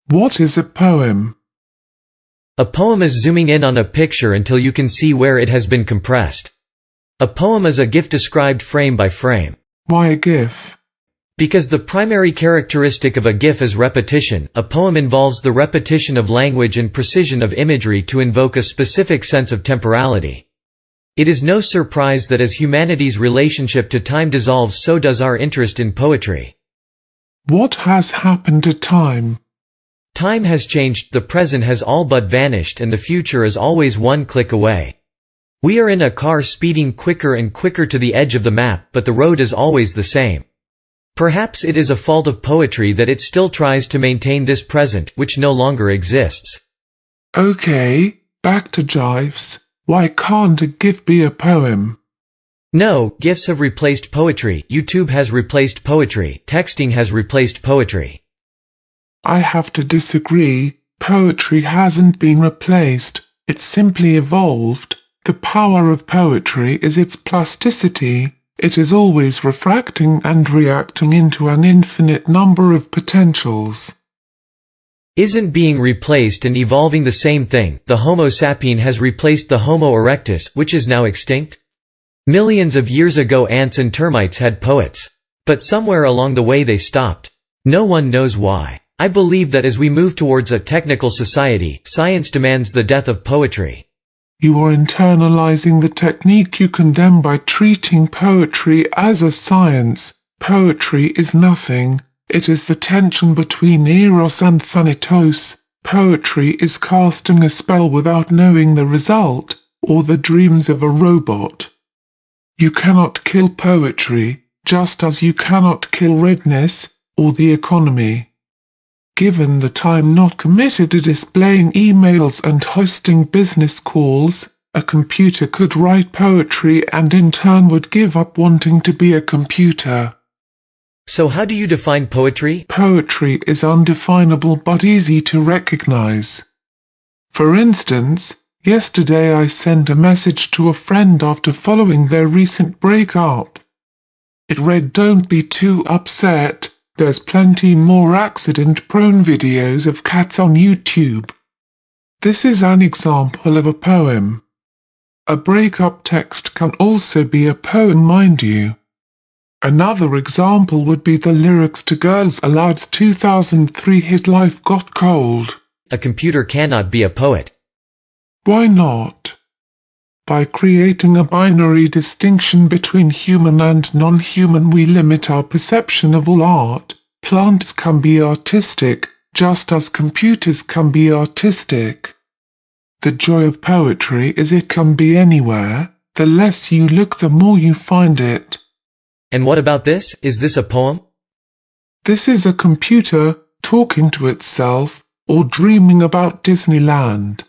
What is a poem? A poem is zooming in on a picture until you can see where it has been compressed. A poem is a GIF described frame by frame. Why a GIF? Because the primary characteristic of a GIF is repetition. A poem involves the repetition of language and precision of imagery to invoke a specific sense of temporality. It is no surprise that as humanity's relationship to time dissolves, so does our interest in poetry. What has happened to time? Time has changed, the present has all but vanished, and the future is always one click away. We are in a car speeding quicker and quicker to the edge of the map, but the road is always the same. Perhaps it is a fault of poetry that it still tries to maintain this present, which no longer exists. Okay, back to jives. Why can't a GIF be a poem? No, GIFs have replaced poetry, YouTube has replaced poetry, texting has replaced poetry. I have to disagree. Poetry hasn't been replaced, it's simply evolved. The power of poetry is its plasticity. It is always refracting and reacting into an infinite number of potentials. Isn't being replaced and evolving the same thing? The Homo sapien has replaced the Homo erectus, which is now extinct. Millions of years ago ants and termites had poets. But somewhere along the way they stopped. No one knows why. I believe that as we move towards a technical society, science demands the death of poetry. You are internalizing the technique you condemn by treating poetry as a science. Poetry is nothing. It is the tension between eros and thanatos. Poetry is casting a spell without knowing the result, or the dreams of a robot. You cannot kill poetry, just as you cannot kill redness, or the economy. Given the time not committed to displaying emails and hosting business calls, a computer could write poetry and in turn would give up wanting to be a computer. So how do you define poetry? Poetry is undefinable but easy to recognize. For instance, yesterday I sent a message to a friend after following their recent breakup. It read, "Don't be too upset. There's plenty more accident-prone videos of cats on YouTube." This is an example of a poem. A breakup text can also be a poem, mind you. Another example would be the lyrics to Girls Aloud's 2003 hit Life Got Cold. A computer cannot be a poet. Why not? By creating a binary distinction between human and non-human, we limit our perception of all art. Plants can be artistic, just as computers can be artistic. The joy of poetry is it can be anywhere. The less you look, the more you find it. And what about this? Is this a poem? This is a computer talking to itself or dreaming about Disneyland.